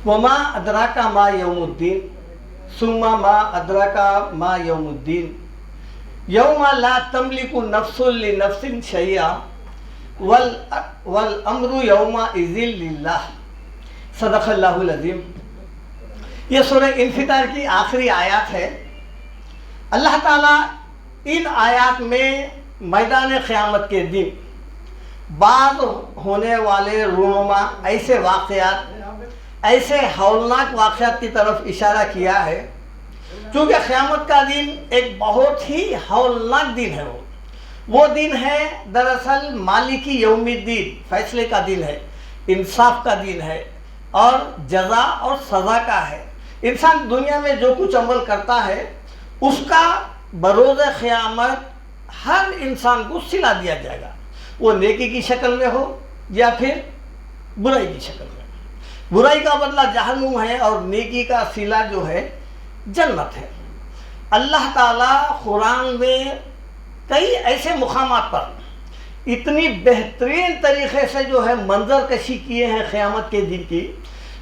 وما ادراک ما یوم الدین ثم ما ادراک ما یوم الدین یوم لا تملک نفس لنفس شیئا والامر یومئذ للہ۔ صدق اللہ العظیم۔ یہ سورہ انفطار کی آخری آیات ہے۔ اللہ تعالیٰ ان آیات میں میدان قیامت کے دن بعد ہونے والے رونما ایسے واقعات، ایسے ہولناک واقعات کی طرف اشارہ کیا ہے، چونکہ قیامت کا دن ایک بہت ہی ہولناک دن ہے۔ وہ دن ہے دراصل مالکی یوم الدین، فیصلے کا دن ہے، انصاف کا دن ہے اور جزا اور سزا کا ہے۔ انسان دنیا میں جو کچھ عمل کرتا ہے اس کا بروز قیامت ہر انسان کو صلہ دیا جائے گا، وہ نیکی کی شکل میں ہو یا پھر برائی کی شکل میں۔ برائی کا بدلہ جہنم ہے اور نیکی کا صلہ جو ہے جنت ہے۔ اللہ تعالیٰ قرآن میں کئی ایسے مقامات پر اتنی بہترین طریقے سے جو ہے منظر کشی کیے ہیں قیامت کے دن کی،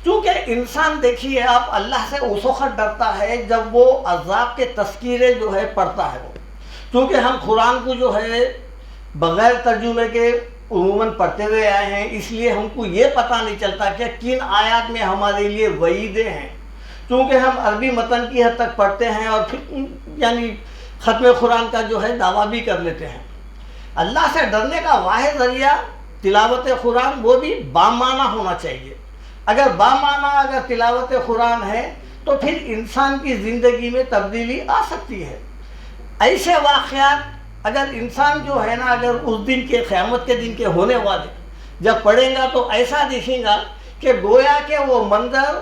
چونکہ انسان دیکھیے آپ اللہ سے اس وقت ڈرتا ہے جب وہ عذاب کے تذکیرے جو ہے پڑھتا ہے۔ وہ چونکہ ہم قرآن کو جو ہے بغیر ترجمے کے عموماً پڑھتے ہوئے آئے ہیں، اس لیے ہم کو یہ پتہ نہیں چلتا کہ کن آیات میں ہمارے لیے وعیدیں ہیں، چونکہ ہم عربی متن کی حد تک پڑھتے ہیں اور پھر یعنی ختم قرآن کا جو ہے دعویٰ بھی کر لیتے ہیں۔ اللہ سے ڈرنے کا واحد ذریعہ تلاوت قرآن، وہ بھی بامعنی ہونا چاہیے۔ اگر بامعنی اگر تلاوت قرآن ہے تو پھر انسان کی زندگی میں تبدیلی آ سکتی ہے۔ ایسے واقعات اگر انسان جو ہے نا اگر اس دن کے قیامت کے دن کے ہونے والے جب پڑھیں گا تو ایسا دیکھیں گا کہ گویا کہ وہ منظر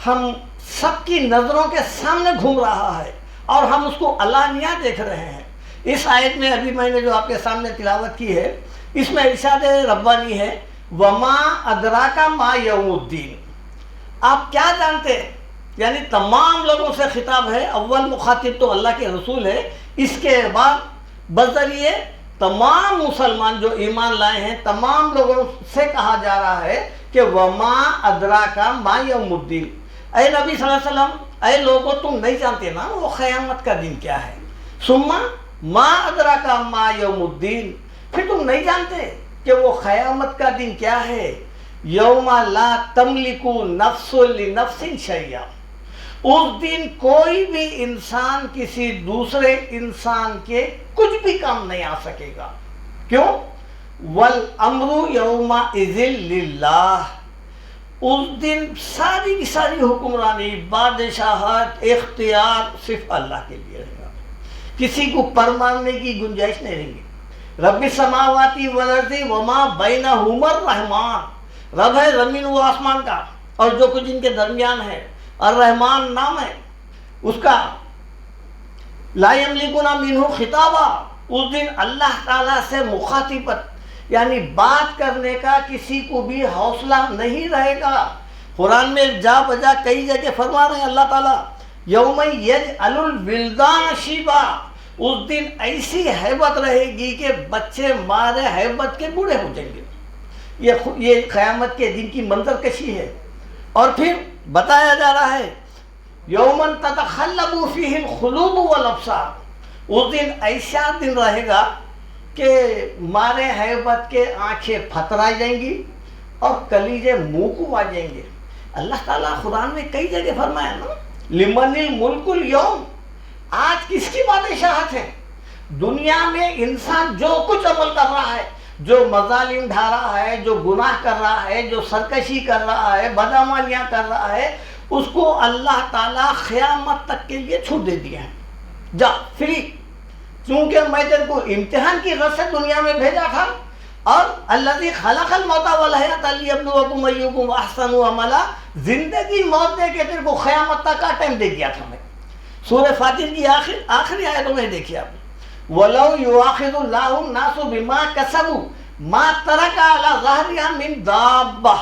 ہم سب کی نظروں کے سامنے گھوم رہا ہے اور ہم اس کو علانیہ دیکھ رہے ہیں۔ اس آیت میں ابھی میں نے جو آپ کے سامنے تلاوت کی ہے، اس میں ارشاد ربانی ہے وما ادراک ما یوم الدین۔ آپ کیا جانتے ہیں؟ یعنی تمام لوگوں سے خطاب ہے، اول مخاطب تو اللہ کے رسول ہے، اس کے بعد بذریعے تمام مسلمان جو ایمان لائے ہیں تمام لوگوں سے کہا جا رہا ہے کہ وما ادراک ما یوم الدین۔ اے نبی صلی اللہ علیہ وسلم، اے لوگوں تم نہیں جانتے نا وہ قیامت کا دن کیا ہے۔ ثم ما ادراک ما یوم الدین، پھر تم نہیں جانتے کہ وہ قیامت کا دن کیا ہے۔ یوم لا تملک نفس لنفس شیئا، اس دن کوئی بھی انسان کسی دوسرے انسان کے کچھ بھی کام نہیں آ سکے گا۔ کیوں؟ والامر یومئذ للہ، اس دن ساری کی ساری حکمرانی، بادشاہت، اختیار صرف اللہ کے لیے رہے گا، کسی کو پرماننے کی گنجائش نہیں رہے گی۔ رب السماوات والارض وما بینہما الرحمن، رب ہے زمین و آسمان کا اور جو کچھ ان کے درمیان ہے، الرحمن نام ہے اس کا۔ لا یملکون منہ خطابا، اس دن اللہ تعالیٰ سے مخاطبت یعنی بات کرنے کا کسی کو بھی حوصلہ نہیں رہے گا۔ قرآن میں جا بجا کئی جگہ فرما رہے ہیں اللہ تعالیٰ یوم یجعل الولدان شیبا، اس دن ایسی ہیبت رہے گی کہ بچے مارے ہیبت کے بوڑھے ہو جائیں گے۔ یہ قیامت کے دن کی منظر کشی ہے۔ اور پھر بتایا جا رہا ہے یومن تتقلب فیہ القلوب والابصار، اس دن ایسا دن رہے گا کہ مارے ہیبت کے آنکھیں پھترا جائیں گی اور کلیجے منہ کو آ جائیں گے۔ اللہ تعالیٰ قرآن میں کئی جگہ فرمایا نا لمن الملک اليوم، آج کس کی بادشاہت ہے؟ دنیا میں انسان جو کچھ عمل کر رہا ہے، جو مظالم ڈھا رہا ہے، جو گناہ کر رہا ہے، جو سرکشی کر رہا ہے، بدعمالیاں کر رہا ہے، اس کو اللہ تعالیٰ قیامت تک کے لیے چھوٹ دے دیا ہے، جا فری، چونکہ میں تیرے کو امتحان کی غرض سے دنیا میں بھیجا تھا، اور الذی خلق الموت والحیات لیبلوکم ایکم احسن عملا، زندگی موت دے کے تیرے کو قیامت تک کا ٹائم دے دیا تھا میں۔ سورہ فاتر کی آخری آیتوں میں دیکھیے آپ، وَلَوْ يُؤَاخِذُ اللَّهُ النَّاسُ بِمَا كَسَبُوا مَا تَرَكَ عَلَى ظَهْرِهَا مِن دَابَّةٍ،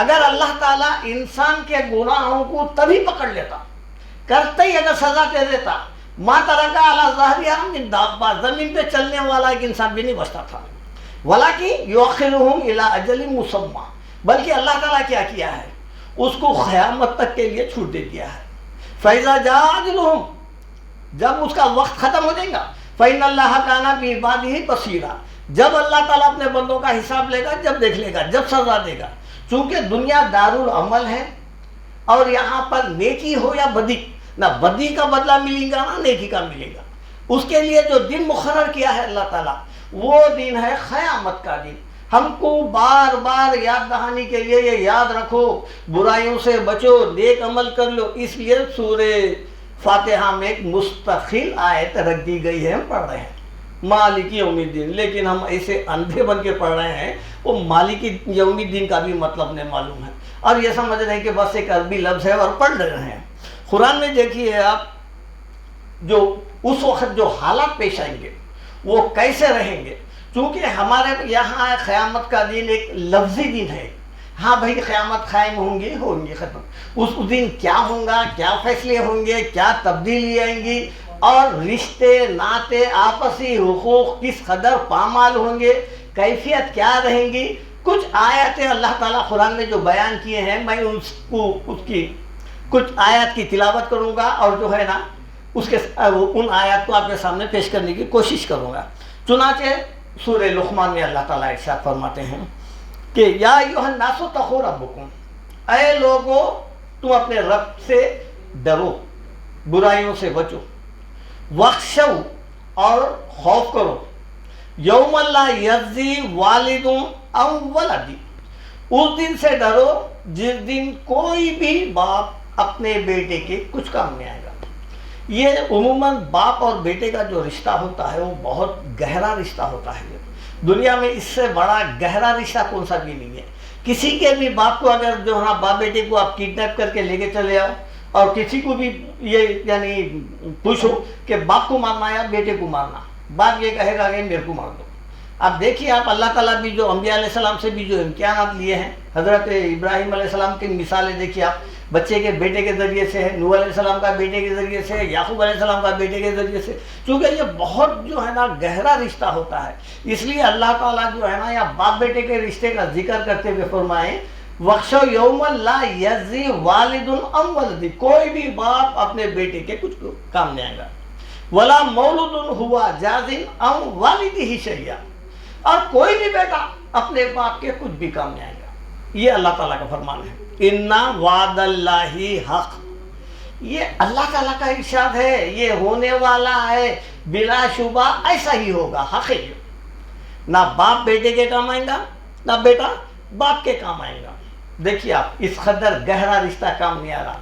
اگر اللہ تعالیٰ انسان کے گناہوں کو تبھی پکڑ لیتا، کرتے ہی اگر سزا دے دیتا، مَا تَرَكَ عَلَى ظَهْرِهَا مِن دَابَّةٍ، زمین پہ چلنے والا ایک انسان بھی نہیں بچتا تھا۔ وَلَكِنْ يُؤَخِّرُهُمْ إِلَىٰ أَجَلٍ مُّسَمًّى، بلکہ اللہ تعالیٰ کیا ہے اس کو قیامت تک کے لیے چھوٹ دے دیا ہے۔ فَإِذَا جَاءَ أَجَلُهُمْ، جب اس کا وقت ختم ہو جائے گا، فَإِنَّ اللَّهَ كَانَ بِعِبَادِهِ بَصِيرًا، جب اللہ تعالیٰ اپنے بندوں کا حساب لے گا، جب دیکھ لے گا، جب سزا دے گا۔ چونکہ دنیا دارالعمل ہے، اور یہاں پر نیکی ہو یا بدی، نہ بدی کا بدلہ ملے گا نہ نیکی کا ملے گا۔ اس کے لیے جو دن مقرر کیا ہے اللہ تعالیٰ، وہ دن ہے قیامت کا دن۔ ہم کو بار بار یاد دہانی کے لیے یہ یاد رکھو، برائیوں سے بچو، نیک عمل کر لو۔ اس لیے سورہ فاتحہ میں ایک مستقل آیت رکھ دی گئی ہے، ہم پڑھ رہے ہیں مالک یوم الدین، لیکن ہم ایسے اندھے بن کے پڑھ رہے ہیں، وہ مالک یوم الدین کا بھی مطلب نہیں معلوم ہے، اور یہ سمجھ رہے ہیں کہ بس ایک عربی لفظ ہے اور پڑھ رہے ہیں۔ قرآن میں دیکھیے آپ، جو اس وقت جو حالات پیش آئیں گے وہ کیسے رہیں گے، چونکہ ہمارے یہاں قیامت کا دن ایک لفظی دن ہے۔ ہاں بھائی قیامت قائم ہوں گی ختم، اس دن کیا ہوں گا، کیا فیصلے ہوں گے، کیا تبدیلی آئیں گی، اور رشتے ناطے آپسی حقوق کس قدر پامال ہوں گے، کیفیت کیا رہیں گی۔ کچھ آیاتیں اللہ تعالیٰ قرآن میں جو بیان کیے ہیں، میں اس کی کچھ آیات کی تلاوت کروں گا، اور جو ہے نا ان آیات کو آپ کے سامنے پیش کرنے کی کوشش کروں گا۔ چنانچہ سورہ لقمان میں اللہ تعالیٰ ارشاد فرماتے ہیں کہ یا ایھا الناس اتقوا ربکم، اے لوگو تم اپنے رب سے ڈرو، برائیوں سے بچو، واخشوا اور خوف کرو، یوم لا یجزی والد عن ولدہ، اس دن سے ڈرو جس دن کوئی بھی باپ اپنے بیٹے کے کچھ کام نہیں آئے گا۔ یہ عموماً باپ اور بیٹے کا جو رشتہ ہوتا ہے وہ بہت گہرا رشتہ ہوتا ہے۔ دنیا میں اس سے بڑا گہرا رشتہ کون سا بھی نہیں ہے۔ کسی کے بھی باپ کو اگر جو ہے نا باپ بیٹے کو آپ کڈنیپ کر کے لے کے چلے آؤ، اور کسی کو بھی یہ یعنی پوچھو کہ باپ کو مارنا ہے یا بیٹے کو مارنا، باپ یہ کہے گا کہ میرے کو مار دو۔ اب دیکھیے آپ، اللہ تعالیٰ بھی جو انبیاء علیہ السلام سے بھی جو امتحانات لیے ہیں، حضرت ابراہیم علیہ السلام کی مثالیں دیکھیے آپ، بچے کے بیٹے کے ذریعے سے ہے، نوح علیہ السلام کا بیٹے کے ذریعے سے ہے، یعقوب علیہ السلام کا بیٹے کے ذریعے سے، چونکہ یہ بہت جو ہے نا گہرا رشتہ ہوتا ہے، اس لیے اللہ تعالیٰ جو ہے نا یا باپ بیٹے کے رشتے کا ذکر کرتے ہوئے فرمائیں وَخْشَوْا يَوْمًا لَا يَجْزِي وَالِدٌ عَن وَلَدِهِ، کوئی بھی باپ اپنے بیٹے کے کچھ کام نہیں آئے گا، وَلَا مَوْلُودٌ هُوَ جَازٍ عَن وَالِدِهِ شَيْئًا، اور کوئی بھی بیٹا اپنے باپ کے کچھ بھی کام نہیں آئے گا۔ یہ اللہ تعالیٰ کا فرمان ہے، اِنَّ وَعْدَ اللَّهِ حق، یہ اللہ تعالیٰ کا ارشاد ہے، یہ ہونے والا ہے، بلا شبہ ایسا ہی ہوگا، حق ہے۔ نہ باپ بیٹے کے کام آئے گا، نہ بیٹا باپ کے کام آئے گا۔ دیکھیے آپ، اس قدر گہرا رشتہ کام نہیں آ رہا،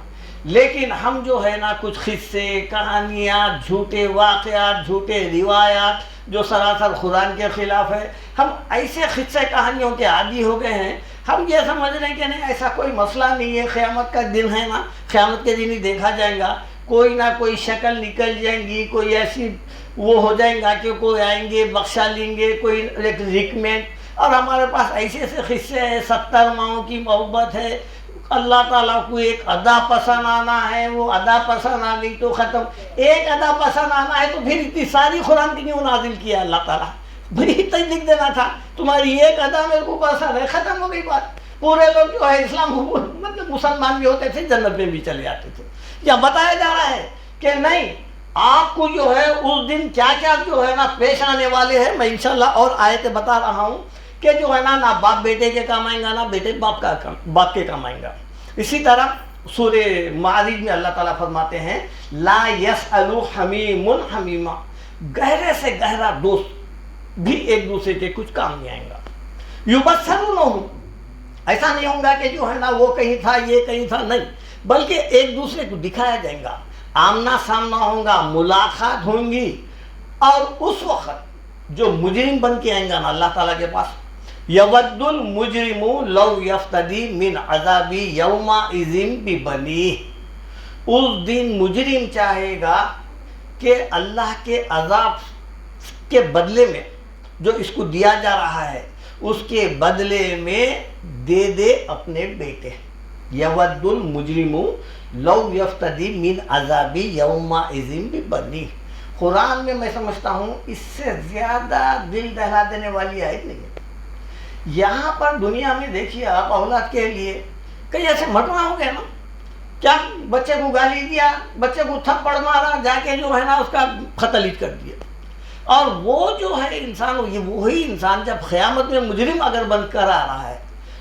لیکن ہم جو ہے نا کچھ قصے، کہانیاں، جھوٹے واقعات، جھوٹے روایات جو سراسر قرآن کے خلاف ہے، ہم ایسے قصے کہانیوں کے عادی ہو گئے ہیں، ہم یہ سمجھ رہے ہیں کہ نہیں ایسا کوئی مسئلہ نہیں ہے، قیامت کا دن ہے نا، قیامت کے دن ہی دیکھا جائے گا، کوئی نہ کوئی شکل نکل جائیں گی، کوئی ایسی وہ ہو جائیں گا کہ کوئی آئیں گے بخشا لیں گے، کوئی ایک ریکمنٹ، اور ہمارے پاس ایسے ایسے قصے ہیں، 70 ماہوں کی محبت ہے، اللہ تعالیٰ کو ایک ادا پسند آنا ہے، وہ ادا پسند آ گئی تو ختم، ایک ادا پسند آنا ہے تو پھر اتنی ساری قرآن کی کیوں نازل کیا اللہ تعالیٰ؟ بھئی اتنا ہی لکھ دینا تھا، تمہاری ایک ادا میرے کو پسند ہے، ختم ہو گئی بات۔ پورے لوگ جو ہے اسلام مطلب مسلمان بھی ہوتے تھے، جنت میں بھی چلے جاتے تھے۔ یا بتایا جا رہا ہے کہ نہیں، آپ کو جو ہے اس دن کیا کیا جو ہے نا پیش آنے والے ہیں، میں انشاءاللہ اور آیتیں بتا رہا ہوں کہ جو ہے نا نہ باپ بیٹے کے کام آئیں گا، نہ بیٹے باپ کے کام آئیں گا۔ اسی طرح سورہ معارج میں اللہ تعالیٰ فرماتے ہیں لا یسأل حمیم حمیما، گہرے سے گہرا دوست بھی ایک دوسرے کے کچھ کام نہیں آئیں گا۔ یبصرونہم، ایسا نہیں ہوگا کہ جو ہے نا وہ کہیں تھا یہ کہیں تھا، نہیں، بلکہ ایک دوسرے کو دکھایا جائے گا، آمنا سامنا ہوگا، ملاقات ہوں گی، اور اس وقت جو مجرم بن کے آئیں گا نا اللہ تعالیٰ کے پاس، یود المجرم لو یفتدی من عذاب یومئذ ببنیہ، اس دن مجرم چاہے گا کہ اللہ کے عذاب کے بدلے میں جو اس کو دیا جا رہا ہے اس کے بدلے میں دے دے اپنے بیٹے۔ یود المجرم لو یفتدی من عذاب یومئذ ببنیہ، قرآن میں میں سمجھتا ہوں اس سے زیادہ دل دہلا دینے والی آیت نہیں ہے۔ یہاں پر دنیا میں دیکھیے آپ، اولاد کے لیے کہیں ایسے مرنا ہو گیا نا، کیا بچے کو گالی دیا، بچے کو تھپڑ مارا، جا کے جو ہے نا اس کا قتل کر دیا. اور وہ جو ہے انسان، وہی انسان جب قیامت میں مجرم اگر بن کر آ رہا ہے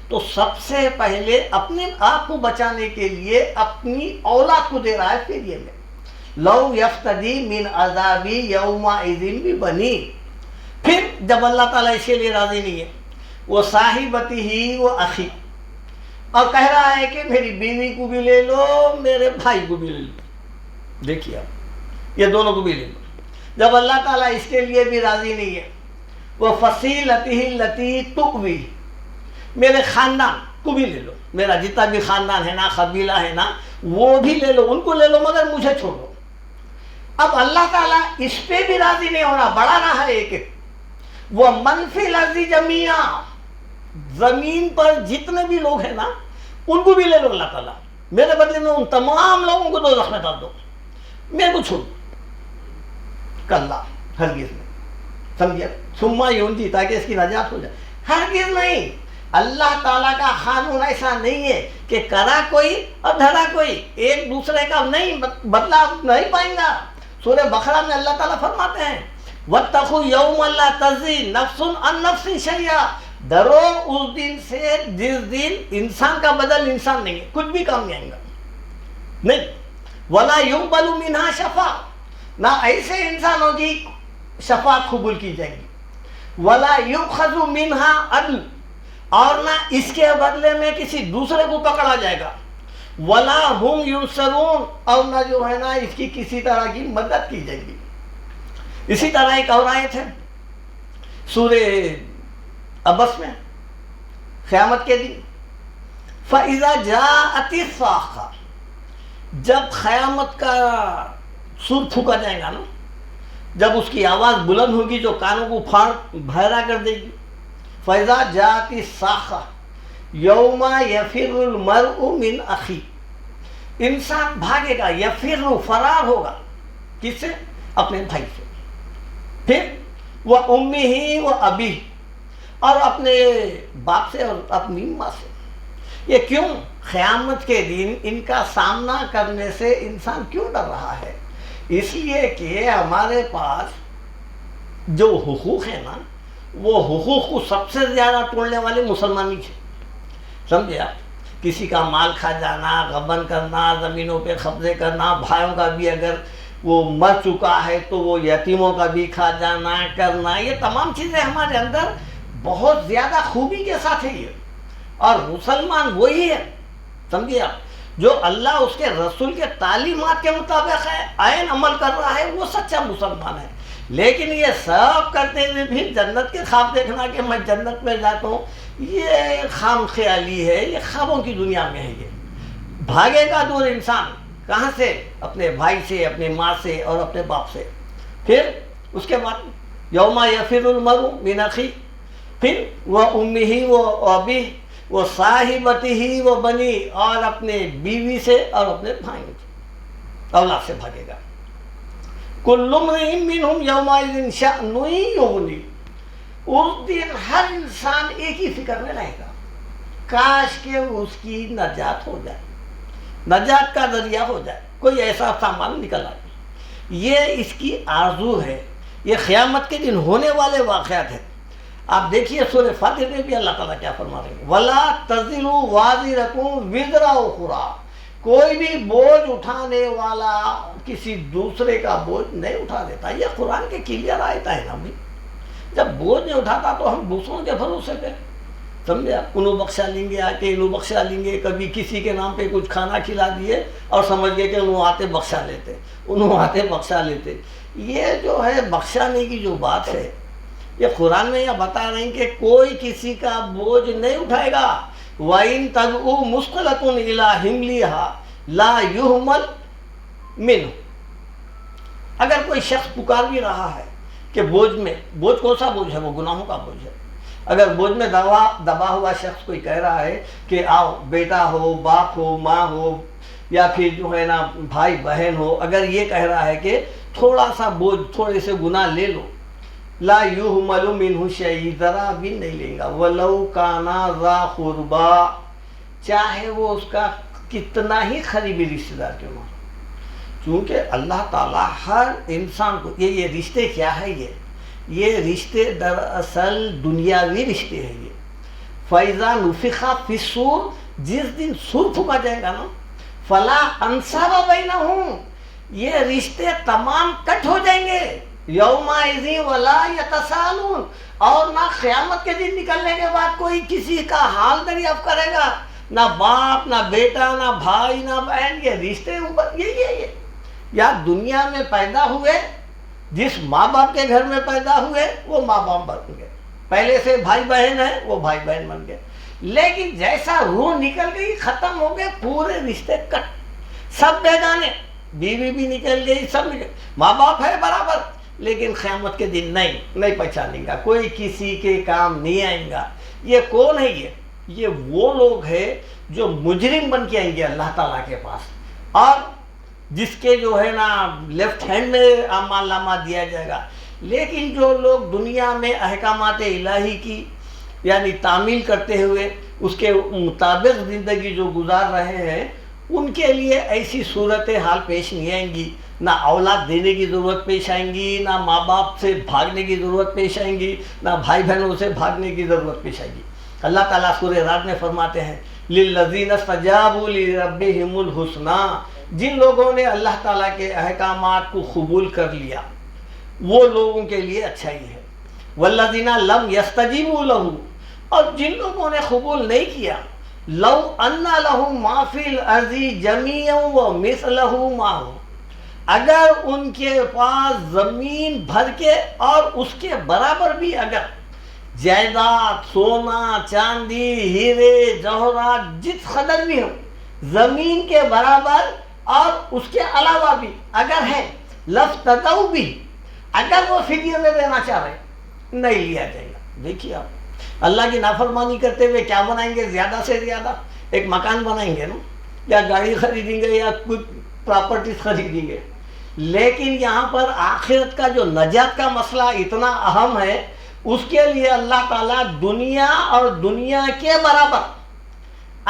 تو سب سے پہلے اپنے آپ کو بچانے کے لیے اپنی اولاد کو دے رہا ہے فدیے میں. لو یفتدی من عذابی یومئذ ببنی. پھر جب اللہ تعالیٰ اس کے لیے راضی نہیں ہے، وہ صاحبتی ہی وہ اخی، اور کہہ رہا ہے کہ میری بیوی کو بھی لے لو، میرے بھائی کو بھی لے لو. دیکھیے آپ، یہ دونوں کو بھی لے لو. جب اللہ تعالیٰ اس کے لیے بھی راضی نہیں ہے، وہ فصیلتہ التی تؤوی، میرے خاندان کو بھی لے لو، میرا جتنا بھی خاندان ہے نا، قبیلہ ہے نا، وہ بھی لے لو، ان کو لے لو، مگر مجھے چھوڑو. اب اللہ تعالیٰ اس پہ بھی راضی نہیں ہونا، بڑھا رہا ہے ایک وہ من فی الارض جمیعا، زمین پر جتنے بھی لوگ ہیں نا ان کو بھی لے لو اللہ تعالیٰ، میرے بدلے میں ان تمام لوگوں کو دوزخ میں ڈال دو، میرے کو چھوڑ. کلا، ہرگز نہیں. سمجھے؟ ثم ینجی، تاکہ اس کی نجات ہو جائے. ہرگز نہیں. اللہ تعالیٰ کا قانون ایسا نہیں ہے کہ کرا کوئی اور دھرا کوئی، ایک دوسرے کا نہیں بدلا نہیں پائیں گا. سورہ بقرہ میں اللہ تعالیٰ فرماتے ہیں وَاتَّقُوا يَوْمَ لَا تَجْزِي نَفْسٌ عَن نَفْسٍ شَيْئًا، ڈرو اس دن سے جس دن انسان کا بدل انسان نہیں ہے، کچھ بھی کام نہیں آئے گا. نہیں. وَلَا يُقْبَلُ مِنْهَا شَفَاعَةٌ، نہ ایسے انسانوں کی شفاعت قبول کی جائے گی. وَلَا يُؤْخَذُ مِنْهَا عَدْلٌ، اور نہ اس کے بدلے میں کسی دوسرے کو پکڑا جائے گا. وَلَا هُمْ يُنصَرُونَ، اور نہ جو ہے نا اس کی کسی طرح کی مدد کی جائے گی. اسی طرح ایک اور آیت ہے سورہ عبس میں، قیامت کے دن فَإِذَا جَاءَتِ الصَّاخَّةُ، جب قیامت کا سور پھونکا جائے گا نا، جب اس کی آواز بلند ہوگی جو کانوں کو پھاڑ بھیرا کر دے گی. فَإِذَا جَاءَتِ الصَّاخَّةُ يَوْمَ يَفِرُّ الْمَرْءُ مِنْ أَخِيهِ، انسان بھاگے گا، یفر، فرار ہوگا، کس سے؟ اپنے بھائی سے. پھر وَأُمِّهِ وَأَبِيهِ، اور اپنے باپ سے اور اپنی ماں سے. یہ کیوں؟ قیامت کے دن ان کا سامنا کرنے سے انسان کیوں ڈر رہا ہے؟ اس لیے کہ ہمارے پاس جو حقوق ہیں نا، وہ حقوق کو سب سے زیادہ توڑنے والے مسلمان ہی تھے. سمجھے آپ؟ کسی کا مال کھا جانا، غبن کرنا، زمینوں پہ قبضے کرنا، بھائیوں کا بھی اگر وہ مر چکا ہے تو وہ یتیموں کا بھی کھا جانا کرنا، یہ تمام چیزیں ہمارے اندر بہت زیادہ خوبی کے ساتھ ہے. یہ اور مسلمان وہی ہے، سمجھیے آپ، جو اللہ اس کے رسول کے تعلیمات کے مطابق ہے، عین عمل کر رہا ہے، وہ سچا مسلمان ہے. لیکن یہ سب کرتے ہوئے بھی جنت کے خواب دیکھنا کہ میں جنت میں جاتا ہوں، یہ خام خیالی ہے، یہ خوابوں کی دنیا میں ہے. یہ بھاگے گا دور انسان کہاں سے؟ اپنے بھائی سے، اپنے ماں سے اور اپنے باپ سے. پھر اس کے بعد یوم یفر المرء من اخیہ، پھر وہ امہ وہ ابی وہ صاحبتہ وہ بنی، اور اپنے بیوی سے اور اپنے بھائی سے، اولاد سے بھاگے گا. کل امرئ منہم یومئذ شأن یغنی، اس دن ہر انسان ایک ہی فکر میں رہے گا، کاش کہ اس کی نجات ہو جائے، نجات کا ذریعہ ہو جائے، کوئی ایسا سامان نکل آئے. یہ اس کی آرزو ہے. یہ قیامت کے دن ہونے والے واقعات ہیں. آپ دیکھیے سورہ فاتر میں بھی اللہ تعالیٰ کیا فرما رہے ہیں، وَلَا تَزِرُ وَازِرَةٌ وِزْرَ أُخْرَىٰ، کوئی بھی بوجھ اٹھانے والا کسی دوسرے کا بوجھ نہیں اٹھا دیتا. یہ قرآن کے کلیئر آیت ہے نا بھائی. جب بوجھ نہیں اٹھاتا تو ہم دوسروں کے بھروسے پہ، سمجھے آپ، انہوں بخشا لیں گے، آ کے انہوں بخشا لیں گے. کبھی کسی کے نام پہ کچھ کھانا کھلا دیے اور سمجھ گئے کہ انہوں آتے بخشا لیتے، انہوں آتے بخشا لیتے. یہ جو ہے بخشانے کی جو بات ہے، یہ قرآن میں یہ بتا رہے ہیں کہ کوئی کسی کا بوجھ نہیں اٹھائے گا. وَإِن تَدْعُوا مُثْقَلَةٌ إِلَىٰ حِمْلِهَا لَا يُهْمَلْ مِنْهُ، اگر کوئی شخص پکار بھی رہا ہے کہ بوجھ کون سا بوجھ ہے؟ وہ گناہوں کا بوجھ ہے. اگر بوجھ میں دبا ہوا شخص کوئی کہہ رہا ہے کہ آؤ، بیٹا ہو، باپ ہو، ماں ہو، یا پھر جو ہے نا بھائی بہن ہو، اگر یہ کہہ رہا ہے کہ تھوڑا سا بوجھ، تھوڑے سے گناہ لے لو، لا یحمل منہ شیء، ذرا بھی نہیں لیں گا. وَلَوْ كَانَ ذَا قُرْبَىٰ، چاہے وہ اس کا کتنا ہی قریبی رشتہ دار کیوں نہ ہو. چونکہ اللہ تعالیٰ ہر انسان کو یہ رشتے کیا ہے، یہ رشتے دراصل دنیاوی رشتے ہیں. یہ فَإِذَا نُفِخَ فِي الصُّورِ، جس دن سور پھونکا جائے گا نا، فَلَا أَنْسَابَ بَيْنَهُمْ، یہ رشتے تمام کٹ ہو جائیں گے. یومئذ وَلَا يَتَسَاءَلُونَ، اور نہ قیامت کے دن نکلنے کے بعد کوئی کسی کا حال دریافت کرے گا، نہ باپ نہ بیٹا نہ بھائی نہ بہن. یہ رشتے اوپر یہ یا دنیا میں پیدا ہوئے، جس ماں باپ کے گھر میں پیدا ہوئے وہ ماں باپ بن گئے، پہلے سے بھائی بہن ہیں وہ بھائی بہن بن گئے. لیکن جیسا روح نکل گئی ختم ہو گئے، پورے رشتے کٹ، سب بیگانے، بیوی بھی نکل گئی، سب نکل، ماں باپ ہے برابر، لیکن قیامت کے دن نہیں پہچانیں گا، کوئی کسی کے کام نہیں آئیں گا. یہ کون ہے؟ یہ وہ لوگ ہیں جو مجرم بن کے آئیں گے اللہ تعالیٰ کے پاس، اور جس کے جو ہے نا لیفٹ ہینڈ میں اعمال نامہ دیا جائے گا. لیکن جو لوگ دنیا میں احکامات الہی کی یعنی تعمیل کرتے ہوئے اس کے مطابق زندگی جو گزار رہے ہیں، ان کے لیے ایسی صورت حال پیش نہیں آئیں گی، نہ اولاد دینے کی ضرورت پیش آئیں گی، نہ ماں باپ سے بھاگنے کی ضرورت پیش آئیں گی، نہ بھائی بہنوں سے بھاگنے کی ضرورت پیش آئے گی. اللہ تعالیٰ سورہ رعد میں فرماتے ہیں لِلَّذِينَ اسْتَجَابُوا لِرَبِّهِمُ الْحُسْنَى، جن لوگوں نے اللہ تعالیٰ کے احکامات کو قبول کر لیا وہ لوگوں کے لیے اچھائی ہے. وَالَّذِينَ لَمْ يَسْتَجِيبُوا لَهُ، اور جن لوگوں نے قبول نہیں کیا، لَوْ أَنَّ لَهُم مَّا فِي الْأَرْضِ جَمِيعًا وَمِثْلَهُ مَعَهُ، اگر ان کے پاس زمین بھر کے اور اس کے برابر بھی اگر جائیداد، سونا چاندی ہیرے جوہرات جس قدر بھی ہو، زمین کے برابر اور اس کے علاوہ بھی اگر ہے، لَفْتَدَوْا بِهِ، اگر وہ فدیے میں دینا چاہ رہے نہیں لیا جائے گا. دیکھیے آپ اللہ کی نافرمانی کرتے ہوئے کیا بنائیں گے؟ زیادہ سے زیادہ ایک مکان بنائیں گے نا، یا گاڑی خریدیں گے، یا کچھ پراپرٹیز خریدیں گے. لیکن یہاں پر آخرت کا جو نجات کا مسئلہ اتنا اہم ہے، اس کے لیے اللہ تعالیٰ دنیا اور دنیا کے برابر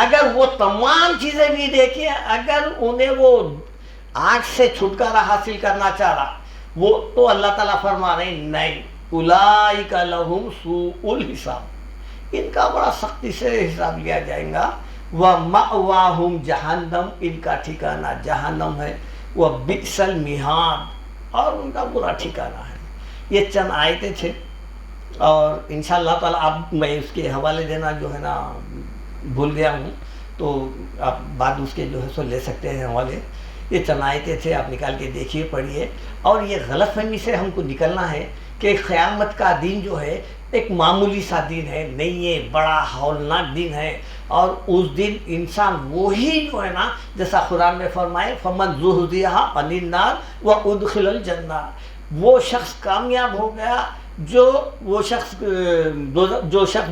اگر وہ تمام چیزیں بھی دیکھیں، اگر انہیں وہ آگ سے چھٹکارا حاصل کرنا چاہ رہا وہ، تو اللہ تعالیٰ فرما رہے ہیں نہیں، اولئک لہم سوء الحساب، ان کا بڑا سختی سے حساب لیا جائے گا. وَمَأْوَاهُمْ جَهَنَّمْ، ان کا ٹھکانہ جہنم ہے. وَبِئْسَ الْمِہَادُ، اور ان کا برا ٹھکانہ ہے. یہ چند آیتیں تھے، اور انشاءاللہ تعالیٰ اب میں اس کے حوالے دینا جو ہے نا بھول گیا ہوں، تو آپ بعد اس کے جو ہے سو لے سکتے ہیں حوالے. یہ چند آیتیں تھے، آپ نکال کے دیکھیے، پڑھیے. اور یہ غلط فہمی سے ہم کو نکلنا ہے کہ قیامت کا دن جو ہے ایک معمولی سا دن ہے، نہیں، یہ بڑا ہولناک دن ہے. اور اس دن انسان وہی جو ہے نا، جیسا قرآن میں فرمائے فَمَنْ زُحْزِحَ عَنِ النَّارِ وَأُدْخِلَ الْجَنَّةَ، وہ شخص کامیاب ہو گیا، جو شخص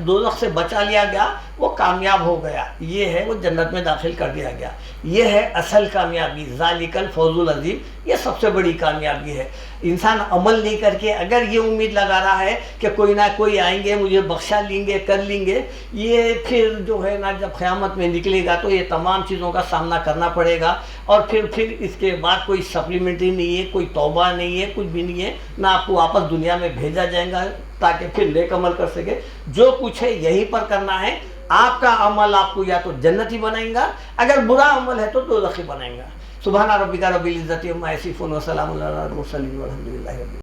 دوزخ سے بچا لیا گیا وہ کامیاب ہو گیا، یہ ہے وہ جنت میں داخل کر دیا گیا. یہ ہے اصل کامیابی، ذالک الفوز العظیم، یہ سب سے بڑی کامیابی ہے. انسان عمل نہیں کر کے اگر یہ امید لگا رہا ہے کہ کوئی نہ کوئی آئیں گے مجھے بخشا لیں گے، کر لیں گے، یہ پھر جو ہے نا جب قیامت میں نکلے گا تو یہ تمام چیزوں کا سامنا کرنا پڑے گا. اور پھر اس کے بعد کوئی سپلیمنٹری نہیں ہے، کوئی توبہ نہیں ہے، کچھ بھی نہیں ہے، نہ آپ کو واپس دنیا میں بھیجا جائے گا تاکہ پھر نیک عمل کر سکے. جو کچھ ہے یہیں پر کرنا ہے. آپ کا عمل آپ کو یا تو جنتی بنائیں گا، اگر برا عمل ہے تو دوزخی بنائیں گا. سبحان ربک رب العزت عما یصفون وسلام علی المرسلین والحمد للہ رب العالمین.